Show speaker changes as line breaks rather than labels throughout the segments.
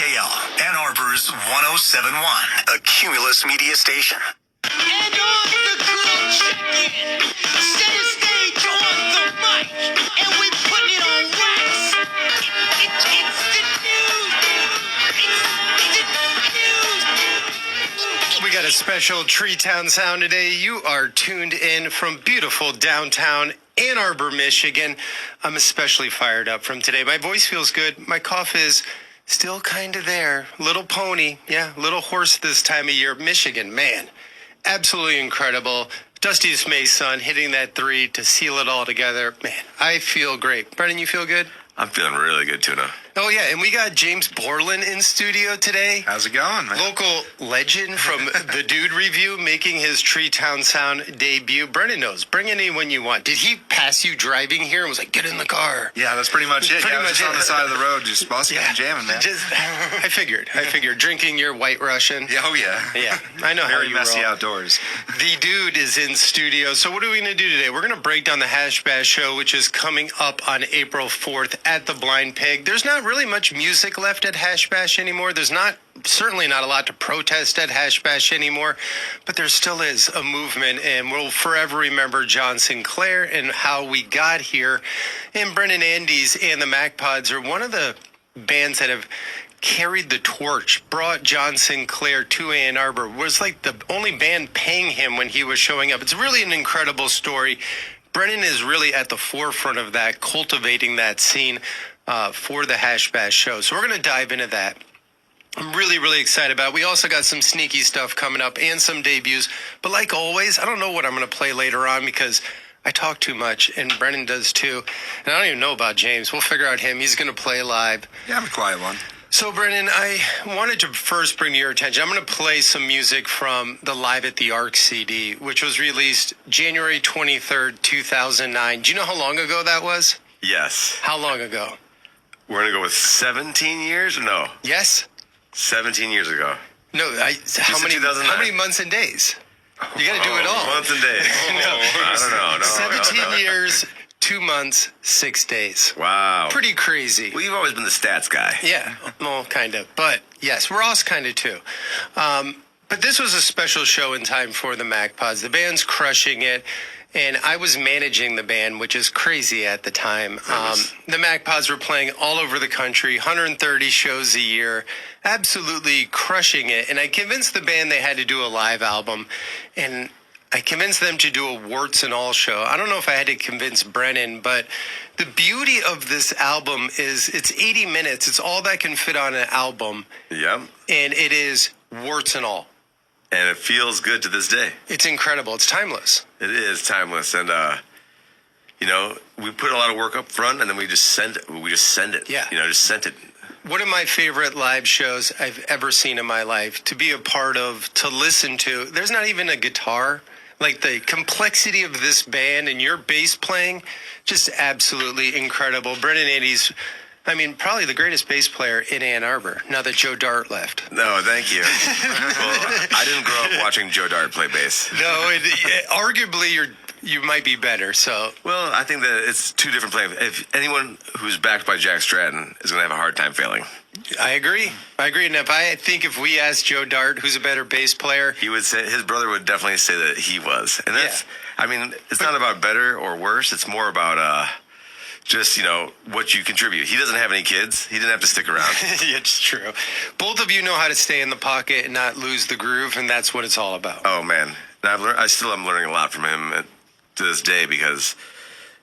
KL, Ann Arbor's 107.1, a Cumulus media station.
And on the crew check-in, center stage on the mic, and we putting it on wax. It's the news. It's the news.
We got a special TreeTownSound today. You are tuned in from beautiful downtown Ann Arbor, Michigan. I'm especially fired up from today. My voice feels good. My cough is still kind of there. Little pony. Yeah, little horse this time of year. Michigan, man. Absolutely incredible. Dusty May's son hitting that three to seal it all together. Man, I feel great. Brennan, you feel good?
I'm feeling really good, Tuna.
Oh, yeah, and we got James Borland in studio today.
How's it going, man?
Local legend from The Dude Review making his TreeTownSound debut. Brennan knows. Bring anyone you want. Did he pass you driving here and was like, get in the car?
Yeah, that's pretty much it.
Pretty
I was
much
just
it.
on the side of the road, just busting and jamming, man.
I figured. Drinking your White Russian.
Yeah, oh, yeah.
Yeah, I know how
Very
you
messy
roll.
outdoors.
The Dude is in studio. So what are we going to do today? We're going to break down the Hash Bash show, which is coming up on April 4th at the Blind Pig. There's not really much music left at Hash Bash anymore. There's certainly not a lot to protest at Hash Bash anymore, but there still is a movement, and we'll forever remember John Sinclair and how we got here. And Brennan Andes and the MacPods are one of the bands that have carried the torch, brought John Sinclair to Ann Arbor, was like the only band paying him when he was showing up. It's really an incredible story. Brennan is really at the forefront of that, cultivating that scene for the Hash Bash show. So we're going to dive into that. I'm really, really excited about it. We also got some sneaky stuff coming up and some debuts. But like always, I don't know what I'm going to play later on because I talk too much, and Brennan does too. And I don't even know about James. We'll figure out him. He's going to play live.
Yeah, I'm a quiet one.
So, Brennan, I wanted to first bring to your attention, I'm going to play some music from the Live at the Arc CD, which was released January 23rd, 2009. Do you know how long ago that was?
Yes.
How long ago?
We're going to go with 17 years? No.
Yes?
17 years ago.
No, how many months and days? You got to do it all.
Months and days.
No.
I don't know. No,
17 years, 2 months, 6 days.
Wow.
Pretty crazy.
Well, you've always been the stats guy.
Yeah, well, kind of. But yes, Ross kind of too. But this was a special show in time for the MacPods. The band's crushing it. And I was managing the band, which is crazy at the time. The MacPods were playing all over the country, 130 shows a year, absolutely crushing it. And I convinced the band they had to do a live album. And I convinced them to do a warts and all show. I don't know if I had to convince Brennan, but the beauty of this album is it's 80 minutes. It's all that can fit on an album.
Yep.
And it is warts and all.
And it feels good to this day.
It's incredible. It's timeless.
It is timeless. And, we put a lot of work up front, and then we just send it.
Yeah.
Just sent it.
One of my favorite live shows I've ever seen in my life, to be a part of, to listen to. There's not even a guitar. Like the complexity of this band and your bass playing, just absolutely incredible. Brennan Andes, probably the greatest bass player in Ann Arbor, now that Joe Dart left.
No, thank you. Well, I didn't grow up watching Joe Dart play bass.
No, arguably you might be better. So,
well, I think that it's two different players. If anyone who's backed by Jack Stratton is going to have a hard time failing.
I agree. And if we asked Joe Dart, who's a better bass player,
he would say his brother would definitely say that he was. And that's, it's not about better or worse. It's more about just, what you contribute. He doesn't have any kids. He didn't have to stick around.
It's true. Both of you know how to stay in the pocket and not lose the groove, and that's what it's all about.
Oh, man. And I still am learning a lot from him to this day because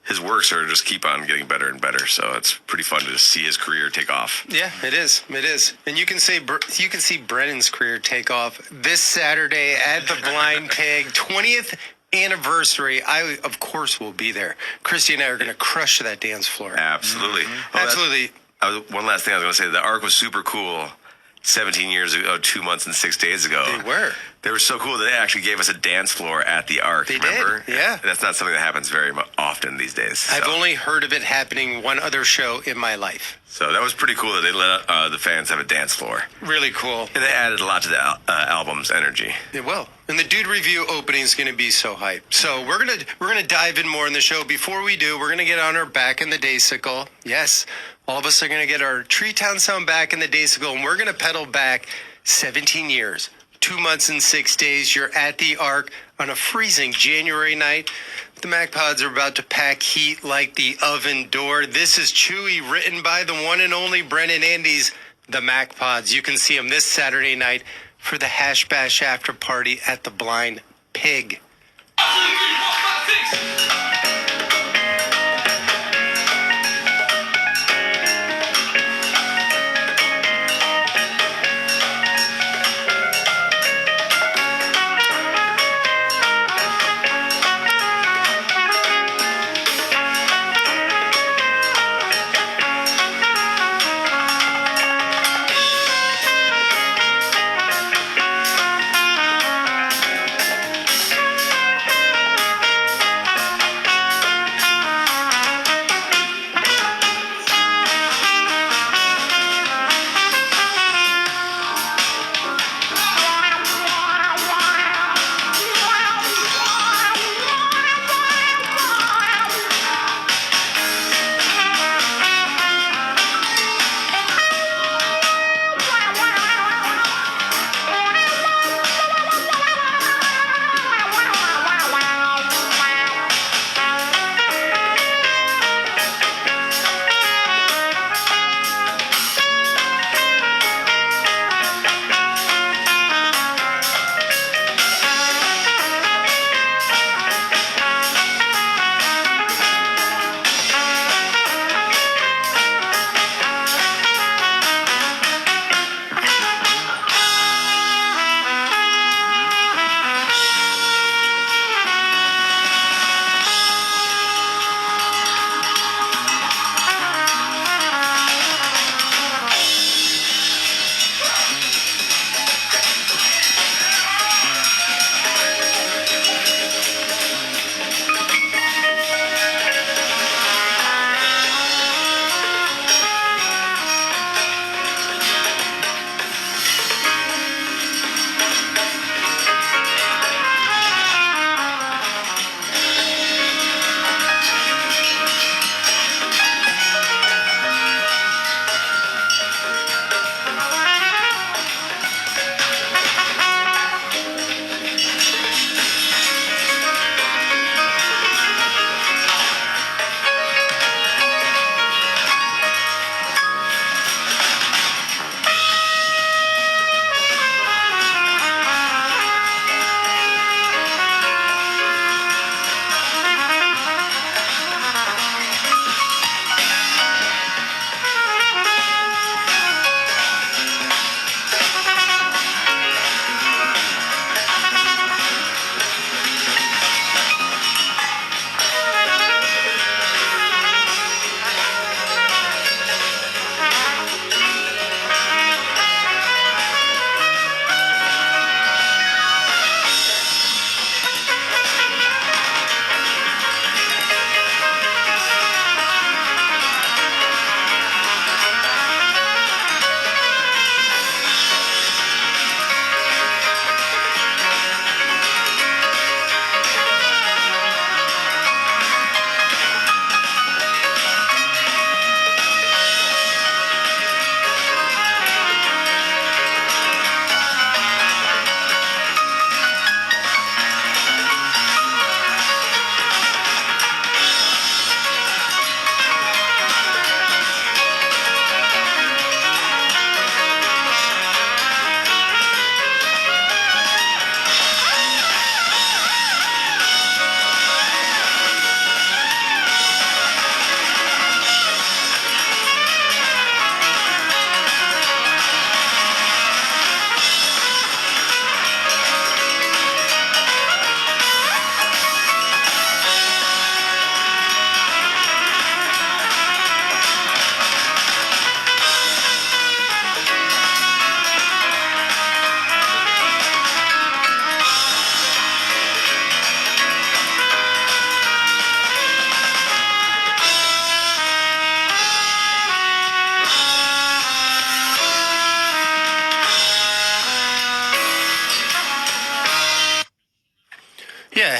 his works are just keep on getting better and better. So it's pretty fun to see his career take off.
Yeah, it is. And you can see Brennan's career take off this Saturday at the Blind Pig, 20th anniversary. I, of course, will be there. Christy and I are going to crush that dance floor.
Absolutely.
Mm-hmm. Absolutely.
One last thing I was going to say. The Arc was super cool 17 years ago, 2 months and 6 days ago. They were so cool that they actually gave us a dance floor at the Arc.
They
remember?
did, yeah.
And that's not something that happens very often these days. So.
I've only heard of it happening one other show in my life.
So that was pretty cool that they let the fans have a dance floor.
Really cool.
And they added a lot to the album's energy.
It will. And the Dude Review opening is going to be so hype. So we're gonna dive in more in the show. Before we do, we're gonna get on our back in the daysicle. Yes, All of us are going to get our Treetown sound back in the days ago, and we're going to pedal back 17 years, 2 months and 6 days. You're at the Arc on a freezing January night. The MacPods are about to pack heat like the oven door. This is Chewy, written by the one and only Brennan Andes, the MacPods. You can see them this Saturday night for the Hash Bash after party at the Blind Pig.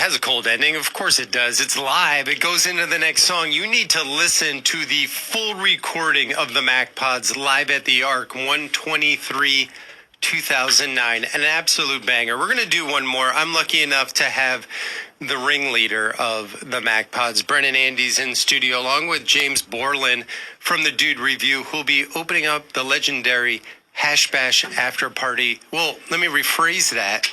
has a cold ending. Of course it does. It's live. It goes into the next song. You need to listen to the full recording of the MacPods live at the Arc, 123, 2009. An absolute banger. We're going to do one more. I'm lucky enough to have the ringleader of the MacPods, Brennan Andes, in studio, along with James Borland from the Dude Review, who'll be opening up the legendary Hash Bash After Party. Well, let me rephrase that.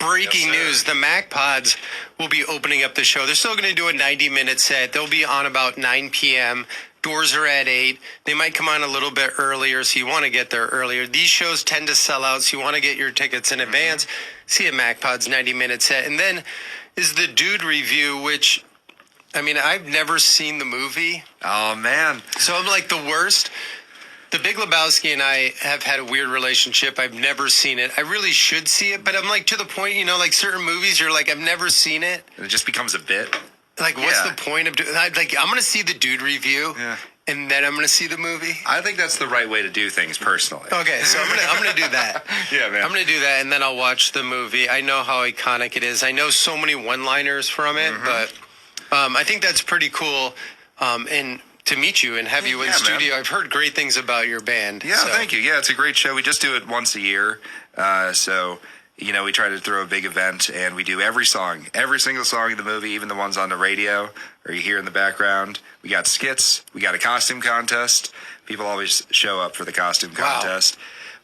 Breaking news, the MacPods will be opening up the show. They're still going to do a 90-minute set. They'll be on about 9 p.m. Doors are at 8. They might come on a little bit earlier, so you want to get there earlier. These shows tend to sell out, so you want to get your tickets in advance. See a MacPods 90-minute set. And then is the Dude Review, which, I mean, I've never seen the movie.
Oh, man.
So I'm like the worst. The Big Lebowski and I have had a weird relationship. I've never seen it. I really should see it, but I'm like to the point, you know, like certain movies, you're like, I've never seen it.
And it just becomes a bit.
Like, what's the point of doing? Like, I'm gonna see the Dude Review, and then I'm gonna see the movie.
I think that's the right way to do things personally.
Okay, so I'm gonna do that.
Yeah, man.
I'm gonna do that, and then I'll watch the movie. I know how iconic it is. I know so many one-liners from it, but I think that's pretty cool. And to meet you and have you in studio, I've heard great things about your band.
Yeah, thank you. Yeah, it's a great show. We just do it once a year, so. You know, we try to throw a big event, and we do every single song in the movie, even the ones on the radio or you hear in the background. We got skits. We got a costume contest. People always show up for the costume contest.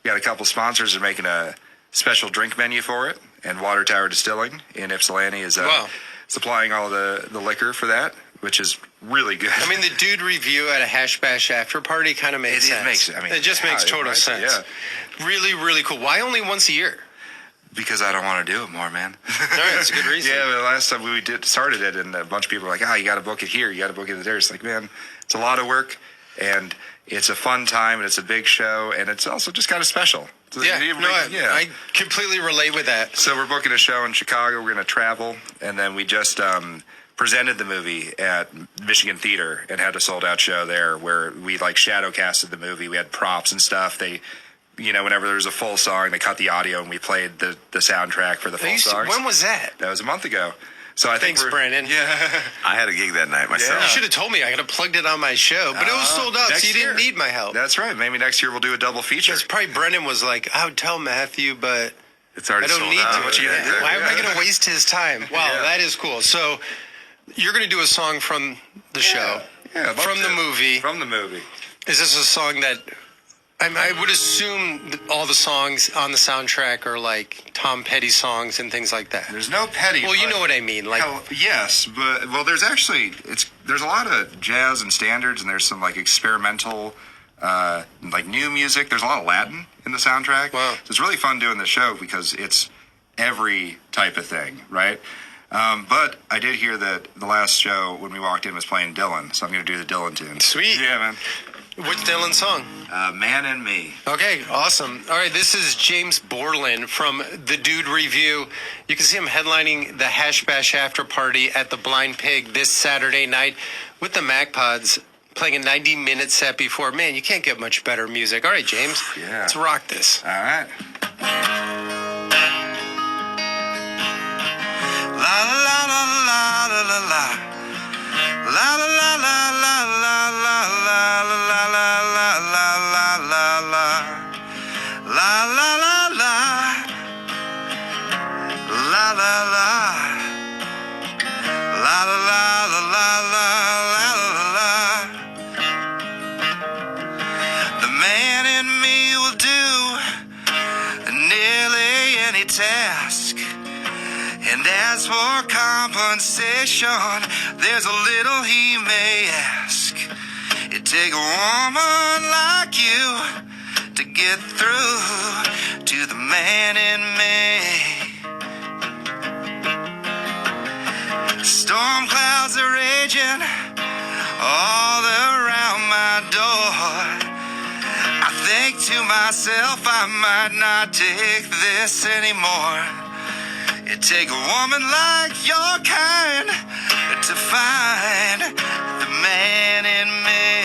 We got a couple sponsors that are making a special drink menu for it, and Water Tower Distilling in Ypsilanti is supplying all the liquor for that, which is really good.
I mean, the Dude Review at a Hash Bash After Party kind of makes sense.
It
just makes total sense. Yeah. Really, really cool. Why only once a year?
Because I don't want to do it more, man.
All right, that's a good reason.
Yeah, but the last time we started it, and a bunch of people were like, you got to book it here, you got to book it there. It's like, man, it's a lot of work, and it's a fun time, and it's a big show, and it's also just kind of special.
I completely relate with that.
So we're booking a show in Chicago. We're going to travel, and then we just presented the movie at Michigan Theater and had a sold-out show there where we, like, shadow casted the movie. We had props and stuff. You know, whenever there was a full song, they cut the audio and we played the soundtrack for the full songs.
When was that?
That was a month ago. So I think
Thanks, Brandon.
Yeah.
I had a gig that night myself.
You should have told me. I could have plugged it on my show, but it was sold out, so you didn't need my help.
That's right. Maybe next year we'll do a double feature.
Because probably Brendan was like, I would tell Matthew, but
it's already
I don't
sold
need
out.
to.
What you gonna do?
Why am I going to waste his time? Wow, that is cool. So you're going to do a song from the show, from the movie.
From the movie.
Is this a song that... I would assume that all the songs on the soundtrack are like Tom Petty songs and things like that.
There's no Petty.
Well, you know what I mean. Like,
yes, but there's actually there's a lot of jazz and standards, and there's some like experimental, like new music. There's a lot of Latin in the soundtrack.
Wow.
So it's really fun doing the show because it's every type of thing, right? But I did hear that the last show when we walked in was playing Dylan, so I'm going to do the Dylan tune.
Sweet.
Yeah, man.
Which Dylan song?
Man and Me.
Okay, awesome. All right, this is James Borland from the Dude Review. You can see him headlining the Hash Bash After Party at the Blind Pig this Saturday night with the MacPods, playing a 90-minute set before. Man, you can't get much better music. All right, James.
Yeah.
Let's rock this.
All right.
La la la la la la la. La la la la la la la la la la la la la la. La la la la. La la la. La la la la la la la. The man in me will do nearly any task. And as for compensation, there's a little he may ask. It take a woman like you to get through to the man in me. Storm clouds are raging all around my door. I think to myself I might not take this anymore. It take a woman like your kind to find the man in me.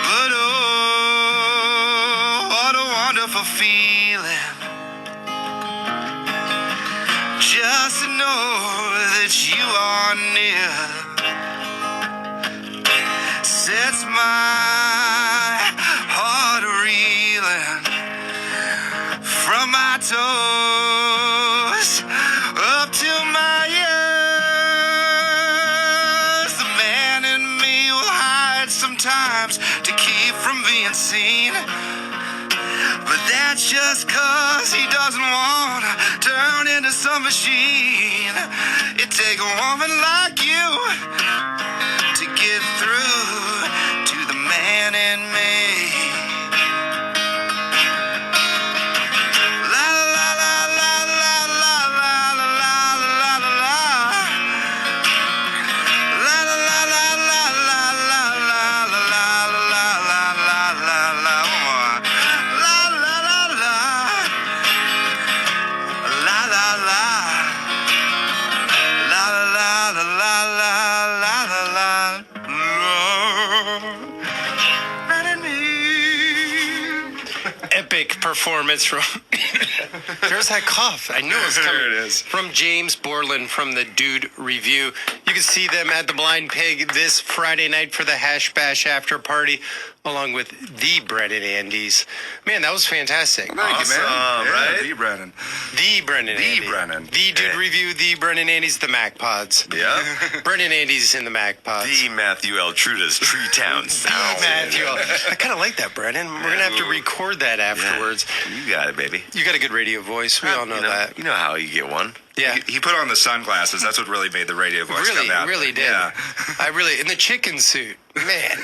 But oh, what a wonderful feeling know that you are near sets my heart reeling from my toes up to my ears. The man in me will hide sometimes to keep from being seen, but that's just 'cause he doesn't want to turn into some machine. It take a woman like you to get through to the man in me. La la la la la la la la la la la la. La la la la la la la la la la la la la la la. La la la la. La la la. La la la la la la la la la. Running me.
Epic performance from. There's that cough. I knew it was coming.
There it is.
From James Borland from the Dude Review. You can see them at the Blind Pig this Friday night for the Hash Bash after party, along with the Brennan Andes. Man, that was fantastic.
Thank you, man.
Awesome, right?
The Brennan.
The Brennan Andes.
Brennan.
The Dude
Yeah.
Review, the Brennan Andes, the Mac Pods.
Yeah.
Brennan Andes in the Mac Pods.
The Matthew L. Truda's TreeTownSound.
Matthew. I kind of like that, Brennan. We're going to have to record that afterwards.
You got it, baby.
You got a good radio voice. We all know that.
You know how you get one.
Yeah.
He put on the sunglasses. That's what really made the radio voice come out.
Really did.
Yeah.
In the chicken suit. Man.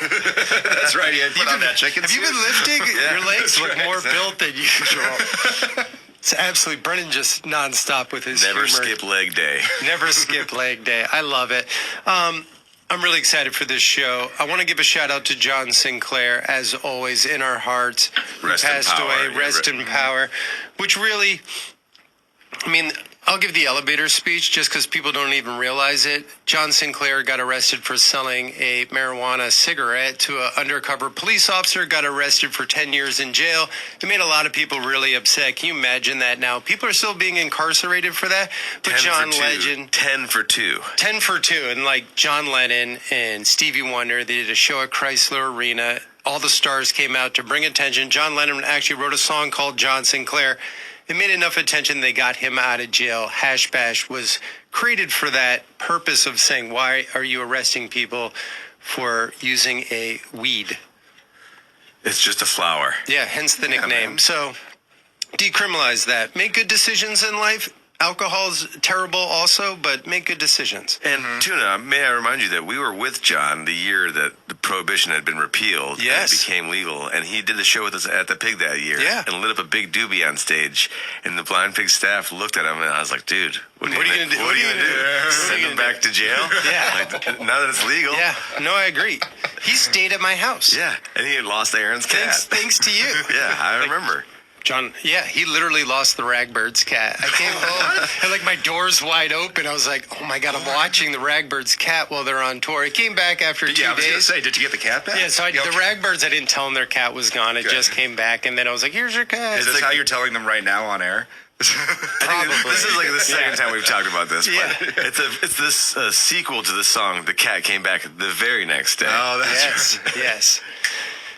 That's right. He had put on that chicken
Have you
suit.
been lifting?
Yeah,
Your legs
that's
look
right.
more built than usual. It's absolutely Brennan just nonstop with his
Never
humor.
skip leg day.
Never skip leg day. I love it. I'm really excited for this show. I want to give a shout out to John Sinclair, as always, in our hearts. Who
Rest in
passed
power.
away.
Yeah,
Rest in power. Which really, I mean, I'll give the elevator speech just because people don't even realize it. John Sinclair got arrested for selling a marijuana cigarette to an undercover police officer, got arrested for 10 years in jail. It made a lot of people really upset. Can you imagine that now? People are still being incarcerated for that. But
10
John
for two.
Legend,
10 for 2.
10 for 2. And like John Lennon and Stevie Wonder, they did a show at Chrysler Arena. All the stars came out to bring attention. John Lennon actually wrote a song called John Sinclair. It made enough attention, they got him out of jail. Hash Bash was created for that purpose of saying, why are you arresting people for using a weed?
It's just a flower.
Yeah, hence the nickname.
man.
So decriminalize that. Make good decisions in life. Alcohol's terrible also, but make good decisions.
And Tuna, may I remind you that we were with John the year that the prohibition had been repealed
Yes.
and it became legal, and he did the show with us at the Pig that year.
Yeah.
And lit up a big doobie on stage, and the Blind Pig staff looked at him, and I was like, "Dude, what are you gonna do? What are you gonna do? Send him back to jail?
Yeah.
Like, now that it's legal?
Yeah, no, I agree. He stayed at my house.
Yeah. And he had lost Aaron's cat.
Thanks to you.
Yeah, I remember.
John, yeah, he literally lost the Ragbird's cat. I came home and like my door's wide open. I was like, oh my God, I'm watching the Ragbird's cat while they're on tour. It came back after 2 days.
Yeah, I was going to say, did you get the cat back?
Yeah, so the Ragbirds, I didn't tell them their cat was gone. It
Good.
just came back, and then I was like, here's your cat.
Is this how you're telling them right now on air?
Probably.
This is like the second time we've talked about this.
Yeah.
But it's this sequel to the song. The cat came back the very next day.
Oh, that's
Yes, yes.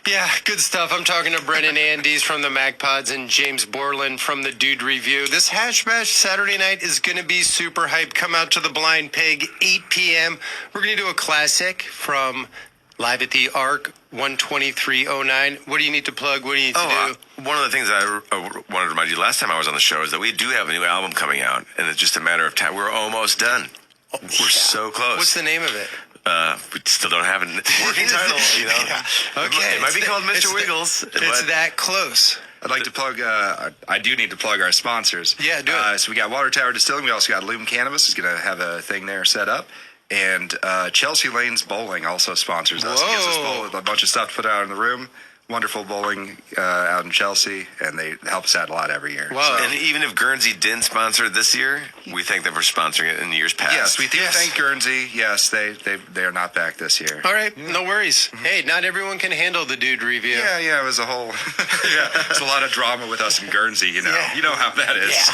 Yeah, good stuff. I'm talking to Brennan Andes from the MacPods and James Borland from the Dude Review. This Hash Bash Saturday night is going to be super hype. Come out to the Blind Pig, 8 p.m. We're going to do a classic from Live at the Arc, 12309. What do you need to plug? What do you need to do?
One of the things I wanted to remind you last time I was on the show is that we do have a new album coming out, and it's just a matter of time. We're almost done. We're so close.
What's the name of it?
We still don't have a working title, you know.
Yeah. Okay.
It might be called Mr. Wiggles.
It's
but
that close.
I'd like to plug, I do need to plug our sponsors.
Yeah, do it.
So we got Water Tower Distilling. We also got Loom Cannabis is going to have a thing there set up. And Chelsea Lanes Bowling also sponsors us. It gives us
Whoa.
a bunch of stuff to put out in the room. wonderful bowling out in Chelsea, and they help us out a lot every year.
Wow.
And even if Guernsey didn't sponsor it this year, we thank them for sponsoring it in years past.
Yes, we do thank Guernsey. Yes, they are not back this year.
All right, no worries. Hey, not everyone can handle the dude review.
Yeah, it was a whole. It's a lot of drama with us in Guernsey. You know,
Yeah.
you know how that is.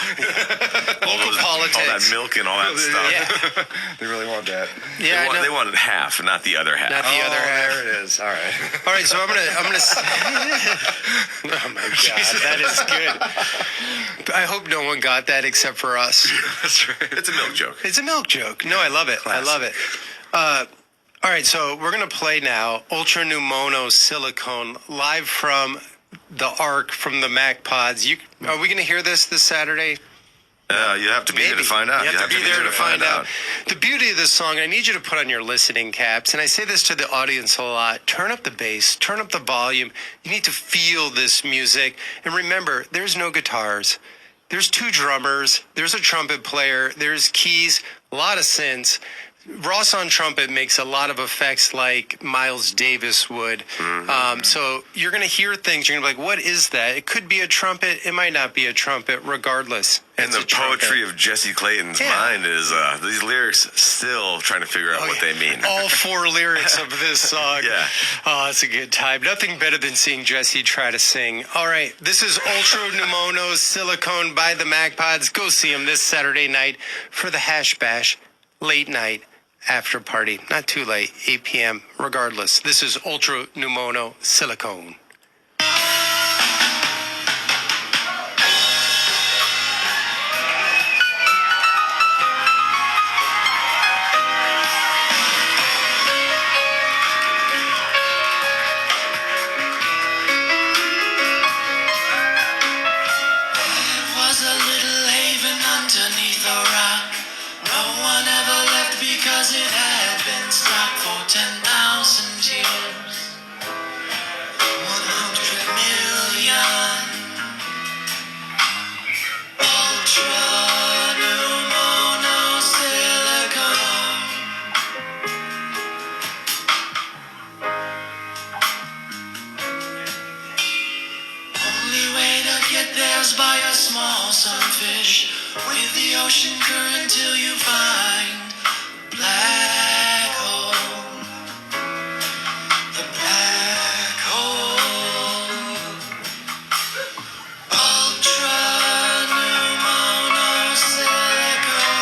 Local politics.
All that milk and all that stuff.
Yeah,
They really want that.
yeah. I know.
They wanted half, not the other half.
Not the other half.
There it is. All right.
All right, so I'm gonna. Oh my God, that is good. I hope no one got that except for us.
That's right.
It's a milk joke.
It's a milk joke. No, I love it. I love it. All right, so we're gonna play now Ultra Pneumono Silicone live from the Arc from the Mac Pods. Are we gonna hear this Saturday?
You have to be there to find out.
You have to be there to find out. The beauty of this song, I need you to put on your listening caps, and I say this to the audience a lot, turn up the bass, turn up the volume. You need to feel this music. And remember, there's no guitars. There's 2 drummers. There's a trumpet player. There's keys, a lot of synths. Ross on trumpet makes a lot of effects like Miles Davis would. So you're going to hear things. You're going to be like, what is that? It could be a trumpet. It might not be a trumpet, regardless.
And
It's
the
a trumpet.
poetry of Jesse Clayton's mind is these lyrics still trying to figure out what they mean.
All 4 lyrics of this song.
Yeah.
Oh, it's a good time. Nothing better than seeing Jesse try to sing. All right. This is Ultra Pneumono Silicone by the Mac Pods. Go see them this Saturday night for the Hash Bash late night after party. Not too late, 8 p.m. Regardless, this is Ultra Pneumono Silicone.
Was a little haven underneath a rock. No one ever left because it had been stocked for 10,000 years. 100 million. Ultra pneumono silicone. Only way to get there's by a small sunfish with the ocean current till you find the black hole. The black hole. Ultra pneumono silicone.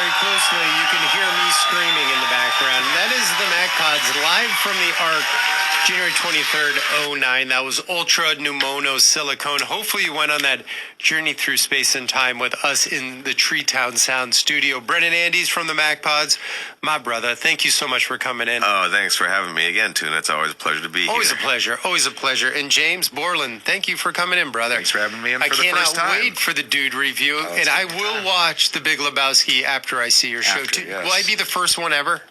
very closely, you can hear me screaming in the background. That is the MacPods live from the Ark, January 23rd, 09. That was Ultra Pneumono Silicone. Hopefully you went on that journey through space and time with us in the TreeTownSound studio. Brennan Andes from the MacPods, my brother, thank you so much for coming in.
Oh, thanks for having me again, Tuna. It's always a pleasure to be here.
Always a pleasure. Always a pleasure. And James Borland, thank you for coming in, brother.
Thanks for having me in for the
I
first time.
cannot wait for the Dude review, and I will watch The Big Lebowski after I see your show.
After, yes.
Will I be the first one ever?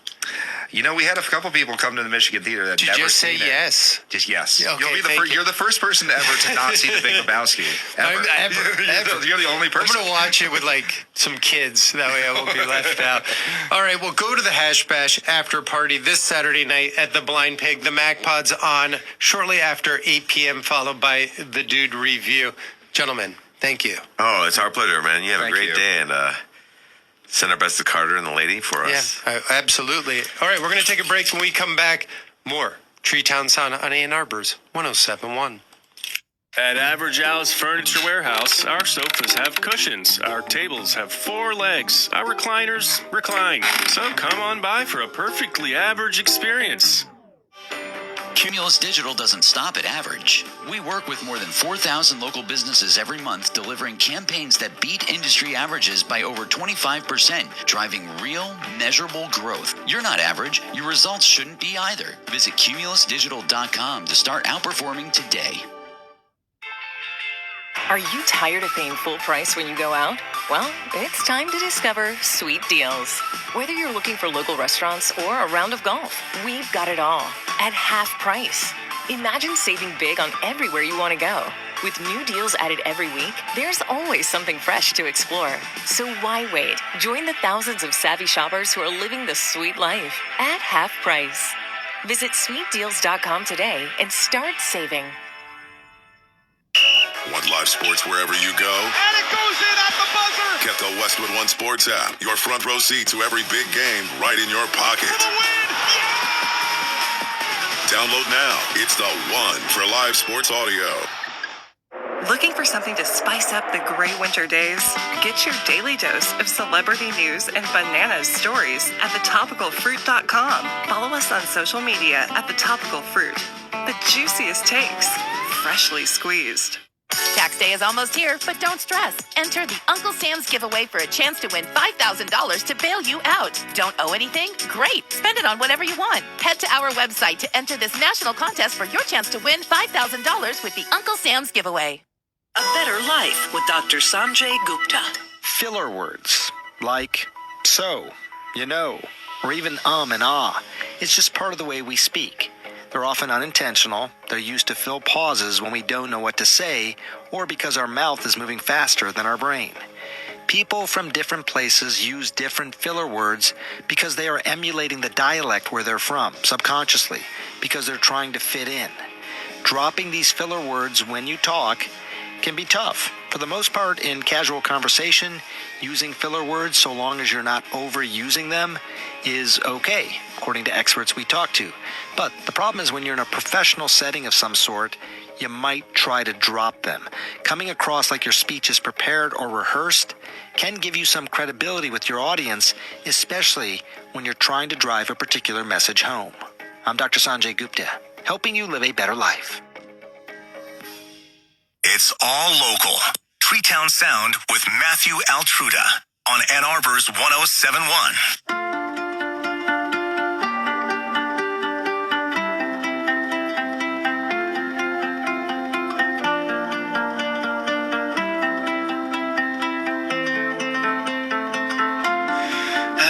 You know, we had a couple people come to the Michigan Theater that
Did you
never
just say
seen it.
yes?
Just yes.
Okay,
You'll be
thank you.
You're the first person ever to not see The Big Lebowski. Ever.
Ever.
You're the only person.
I'm going to watch it with like some kids. That way I won't be left out. All right, well, go to the Hash Bash after party this Saturday night at the Blind Pig. The MacPod's on shortly after 8 p.m., followed by the Dude review. Gentlemen, thank you.
Oh, it's our pleasure, man. You have
Thank
a great
you.
day, and send our best to Carter and the lady for us.
Yeah, absolutely. All right, we're going to take a break. When we come back, more TreeTownSound on Ann Arbor's 107.1.
At Average Al's Furniture Warehouse, our sofas have cushions, our tables have 4 legs, our recliners recline. So come on by for a perfectly average experience.
Cumulus Digital doesn't stop at average. We work with more than 4,000 local businesses every month, delivering campaigns that beat industry averages by over 25%, driving real, measurable growth. You're not average. Your results shouldn't be either. Visit cumulusdigital.com to start outperforming today.
Are you tired of paying full price when you go out? Well, it's time to discover Sweet Deals. Whether you're looking for local restaurants or a round of golf, we've got it all at half price. Imagine saving big on everywhere you want to go. With new deals added every week, there's always something fresh to explore. So why wait? Join the thousands of savvy shoppers who are living the sweet life at half price. Visit sweetdeals.com today and start saving.
Want live sports wherever you go?
And it goes in at the buzzer.
Get the Westwood One Sports app. Your front row seat to every big game right in your pocket.
For the win.
Download now. It's the one for live sports audio.
Looking for something to spice up the gray winter days? Get your daily dose of celebrity news and bananas stories at thetopicalfruit.com. Follow us on social media at The Topical Fruit. The juiciest takes, freshly squeezed.
Tax day is almost here, but don't stress. Enter the Uncle Sam's giveaway for a chance to win $5,000 to bail you out. Don't owe anything? Great. Spend it on whatever you want. Head to our website to enter this national contest for your chance to win $5,000 with the Uncle Sam's giveaway.
A Better Life with Dr. Sanjay Gupta.
Filler words like so, you know, or even and ah. It's just part of the way we speak. They're often unintentional. They're used to fill pauses when we don't know what to say or because our mouth is moving faster than our brain. People from different places use different filler words because they are emulating the dialect where they're from, subconsciously, because they're trying to fit in. Dropping these filler words when you talk can be tough. For the most part, in casual conversation, using filler words, so long as you're not overusing them, is okay, according to experts we talk to. But the problem is when you're in a professional setting of some sort, you might try to drop them. Coming across like your speech is prepared or rehearsed can give you some credibility with your audience, especially when you're trying to drive a particular message home. I'm Dr. Sanjay Gupta, helping you live a better life.
It's all local. TreeTownSound with Matthew Altruda on Ann Arbor's 107.1.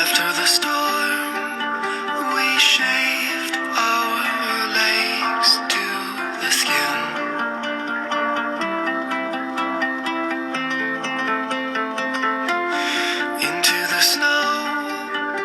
After the storm, we shaved our legs to the skin. Into the snow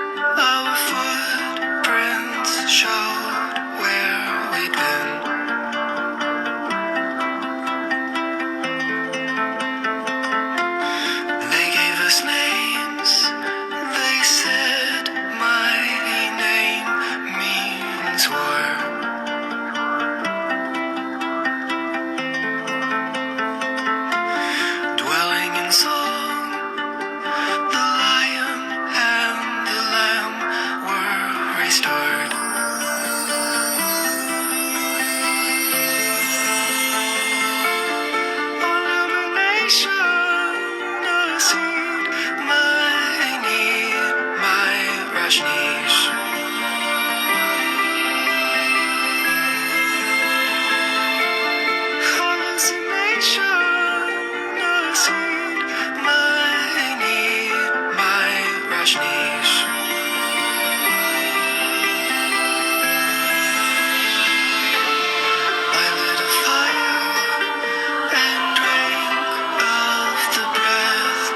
seed, my need, my Rajneesh. Hallucination, no seed, my need, my Rajneesh. I lit a fire and drank of the breath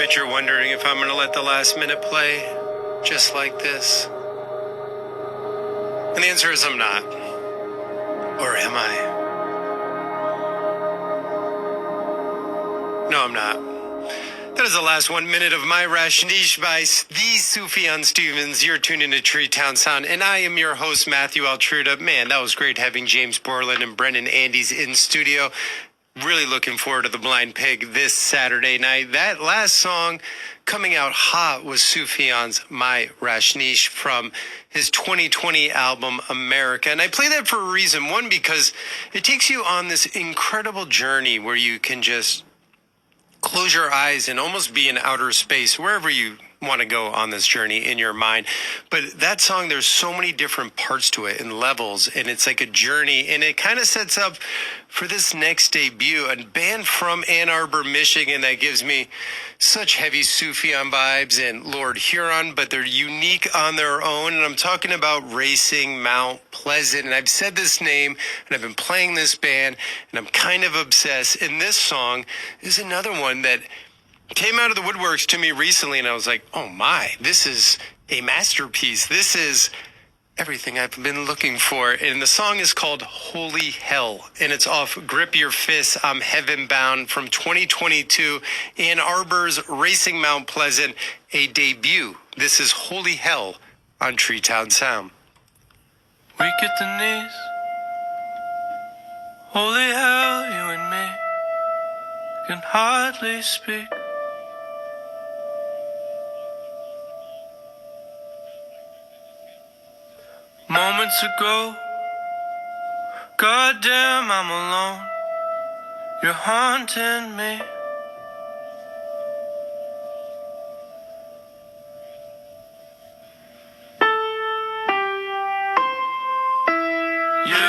bet you're wondering if I'm going to let the last minute play just like this. And the answer is I'm not. Or am I? No, I'm not. That is the last 1 minute of my Rashnish by the Sufjan Stevens. You're tuned into Treetown Sound, and I am your host, Matthew Altruda. Man, that was great having James Borland and Brennan Andes in studio. Really looking forward to the Blind Pig this Saturday night. That last song coming out hot was Sufjan's My Rashnish from his 2020 album, America. And I play that for a reason. One, because it takes you on this incredible journey where you can just close your eyes and almost be in outer space, wherever you want to go on this journey in your mind. But that song, there's so many different parts to it and levels, and it's like a journey, and it kind of sets up for this next debut, a band from Ann Arbor, Michigan, that gives me such heavy Sufjan vibes and Lord Huron, but they're unique on their own. And I'm talking about Racing Mount Pleasant. And I've said this name, and I've been playing this band, and I'm kind of obsessed. And this song is another one that came out of the woodworks to me recently, and I was like, oh my, this is a masterpiece. This is everything I've been looking for. And the song is called Holy Hell, and it's off Grip Your Fists, I'm Heaven Bound from 2022, Ann Arbor's Racing Mount Pleasant, a debut. This is Holy Hell on Treetown Sound.
Weak at the knees, holy hell, you and me can hardly speak. Moments ago, goddamn, I'm alone. You're haunting me. You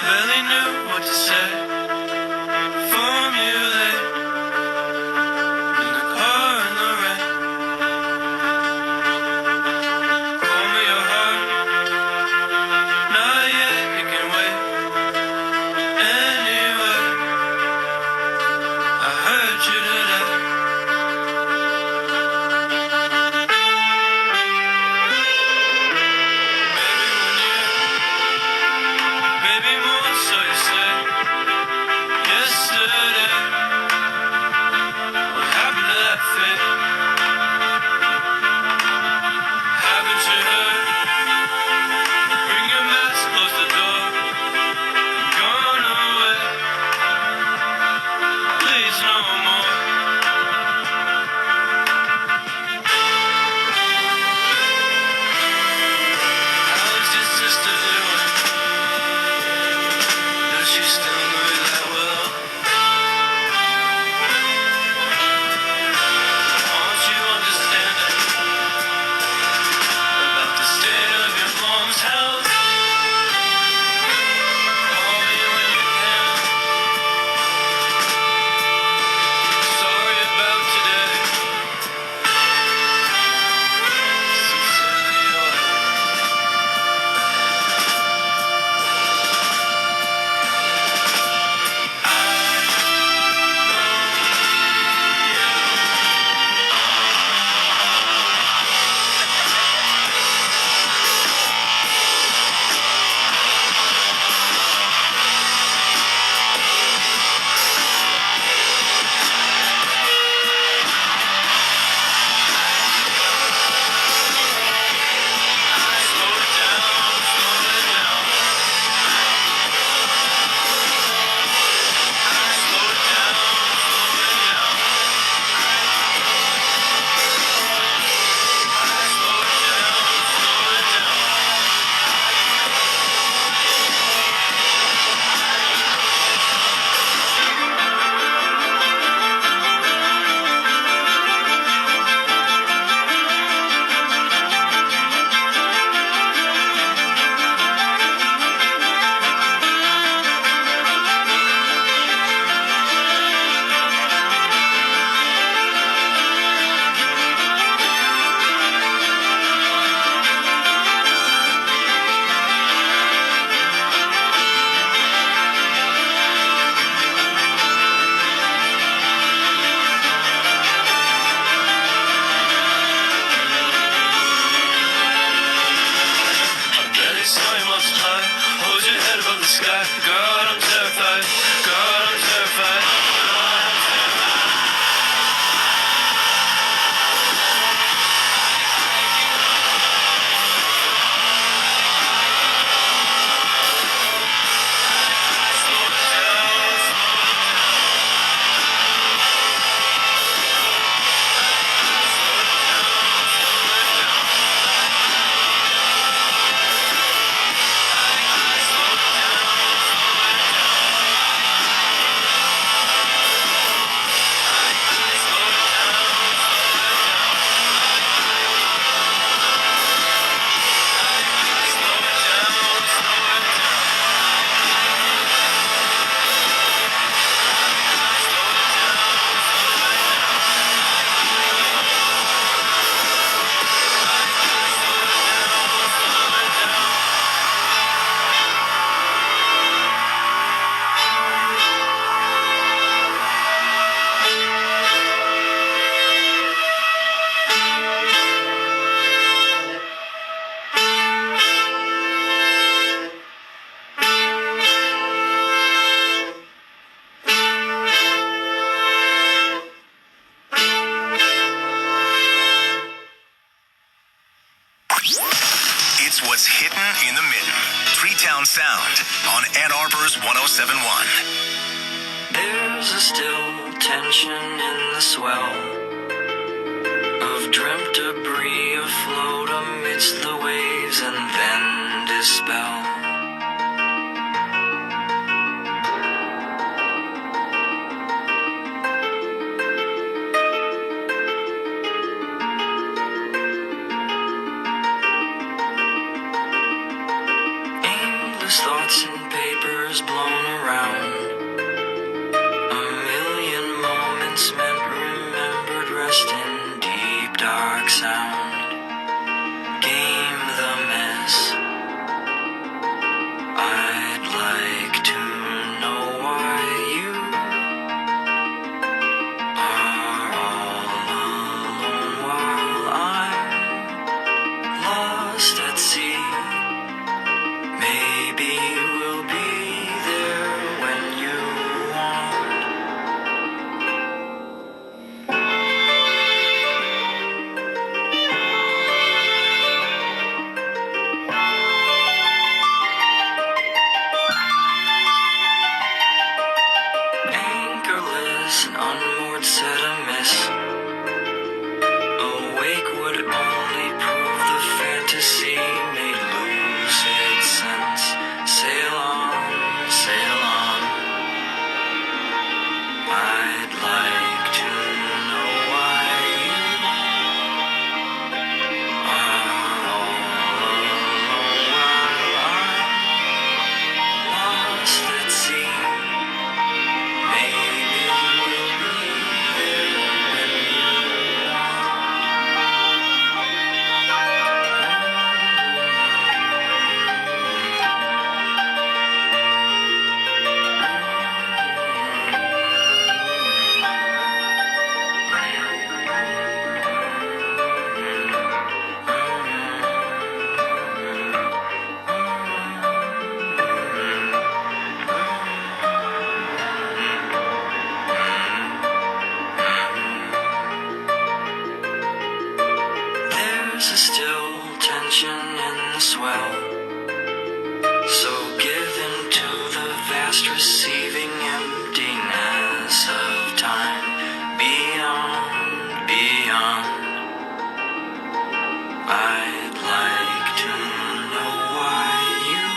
barely knew what to say. Formulate in the car in the rain. Call me your heart. Not yet, it can wait. Anyway,
Treetown Sound on Ann Arbor's 107.1.
There's a still tension in the swell of dreamt debris afloat amidst the waves and then dispel. Aimless thoughts and papers blown around. Meant remembered rest in deep dark sound. Game the mess. I'd like to know why you are all alone while I'm lost at sea. Maybe we'll be there when you want. Unmoored, set amiss. Awake would only prove the fantasy may lose its sense. Sail on, sail on. I'd like to know why you are all alone while I'm lost at sea. Maybe there's a still tension in the swell. So give into the vast receiving emptiness of time beyond, beyond. I'd like to know why you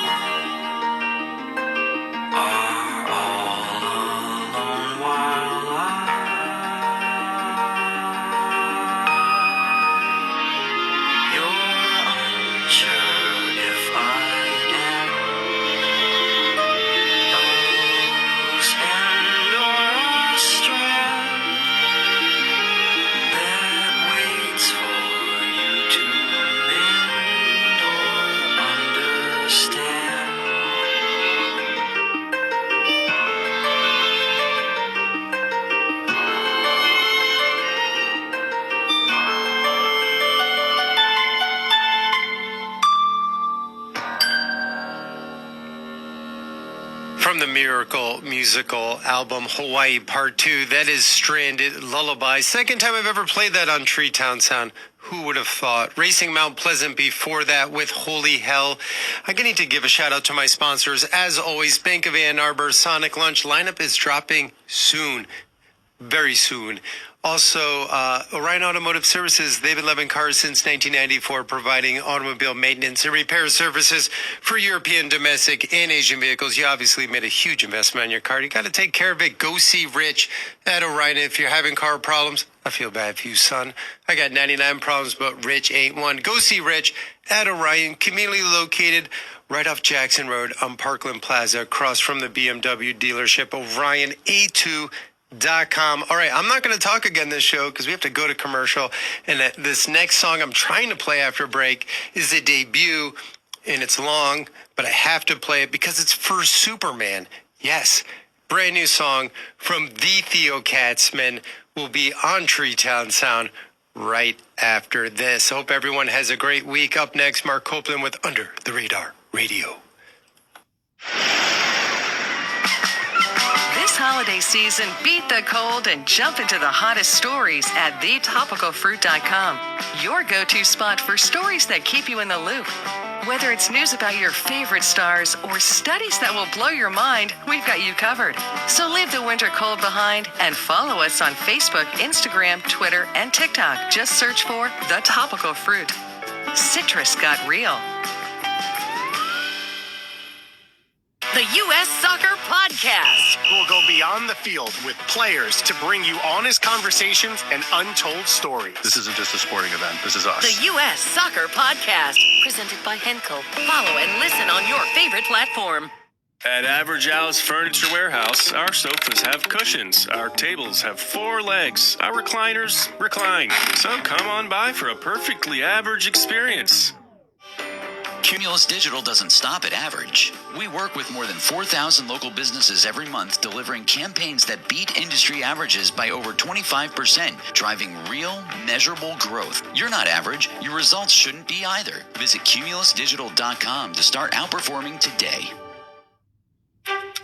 are all alone while unsure if I am a loose end or a strand that waits for you to mend or understand.
From the Miracle musical album Hawaii Part 2, that is Stranded Lullaby. Second time I've ever played that on Treetown Sound. Who would have thought? Racing Mount Pleasant before that with Holy Hell. I'm going to need to give a shout out to my sponsors. As always, Bank of Ann Arbor Sonic Lunch lineup is dropping soon. Very soon. Also, Orion Automotive Services, they've been loving cars since 1994, providing automobile maintenance and repair services for European, domestic, and Asian vehicles. You obviously made a huge investment on your car. You got to take care of it. Go see Rich at Orion. If you're having car problems, I feel bad for you, son. I got 99 problems, but Rich ain't one. Go see Rich at Orion, conveniently located right off Jackson Road on Parkland Plaza, across from the BMW dealership. OrionA2.com. All right, I'm not going to talk again this show because we have to go to commercial. And this next song I'm trying to play after break is a debut, and it's long, but I have to play it because it's for Superman. Yes, brand new song from the Theo Katzman will be on Treetown Sound right after this. Hope everyone has a great week. Up next, Mark Copeland with Under the Radar Radio.
This holiday season, beat the cold and jump into the hottest stories at thetopicalfruit.com. Your go-to spot for stories that keep you in the loop. Whether it's news about your favorite stars or studies that will blow your mind, we've got you covered. So leave the winter cold behind and follow us on Facebook, Instagram, Twitter, and TikTok. Just search for The Topical Fruit. Citrus got real.
The U.S. Soccer Podcast.
We'll go beyond the field with players to bring you honest conversations and untold stories.
This isn't just a sporting event. This is us.
The U.S. Soccer Podcast. Presented by Henkel. Follow and listen on your favorite platform.
At Average Al's Furniture Warehouse, our sofas have cushions, our tables have 4 legs, our recliners recline. So come on by for a perfectly average experience.
Cumulus Digital doesn't stop at average. We work with more than 4,000 local businesses every month, delivering campaigns that beat industry averages by over 25%, driving real, measurable growth. You're not average. Your results shouldn't be either. Visit cumulusdigital.com to start outperforming today.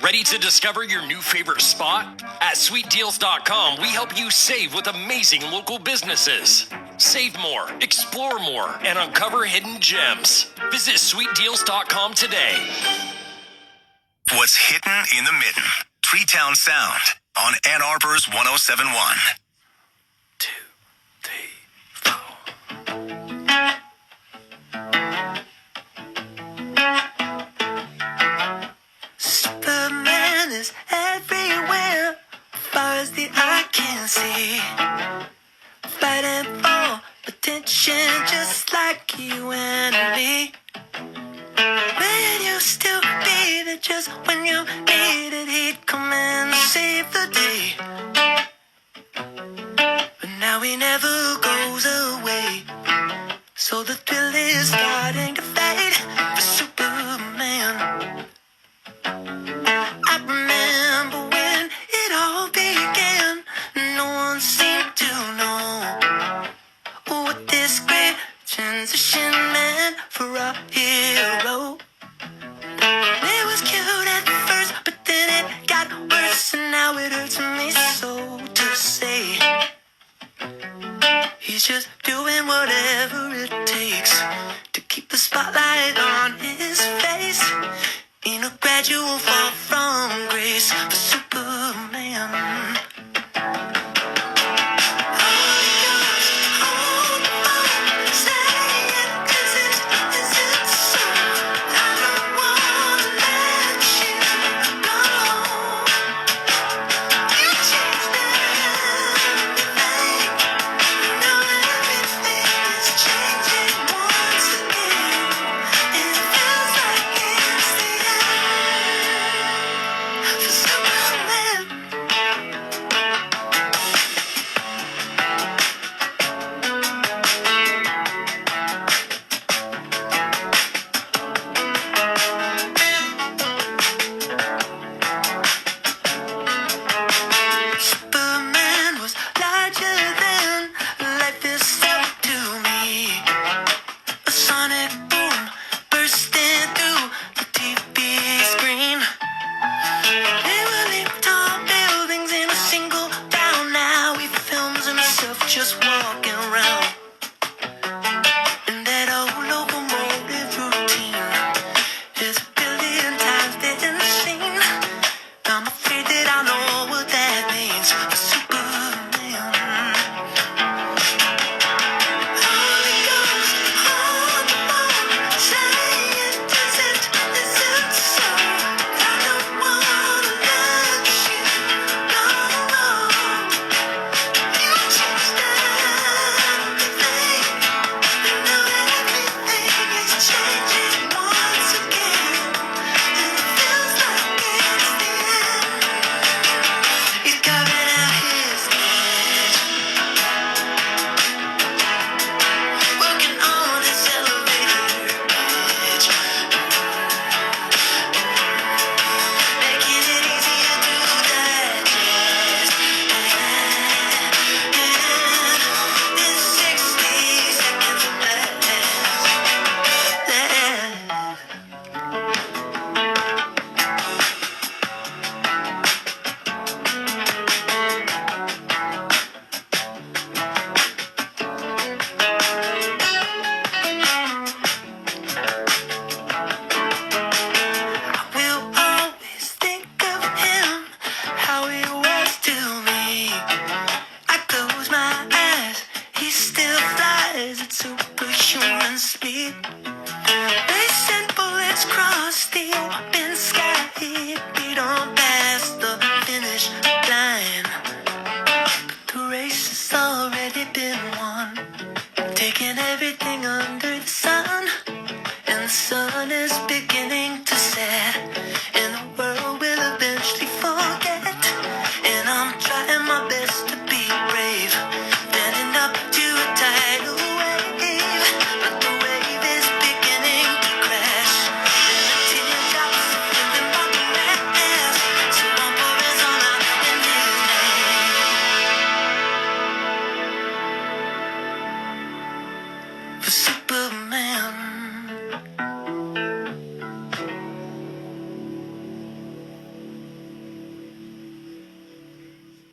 Ready to discover your new favorite spot? At sweetdeals.com, we help you save with amazing local businesses. Save more, explore more, and uncover hidden gems. Visit sweetdeals.com today.
What's hidden in the mitten? Treetown Sound on Ann Arbor's 1071.
Superman is everywhere, far as the eye can see. Fighting for attention just like you and me. Will you still be there just when you need it? He'd come and save the day. But now he never goes away, so the thrill is starting to fade for Superman. I remember when it all began. No one seemed to know what this great transition meant for our hero. It was cute at first, but then it got worse, and now it hurts me so to say he's just doing whatever it takes to keep the spotlight on his face. In a gradual fall from grace for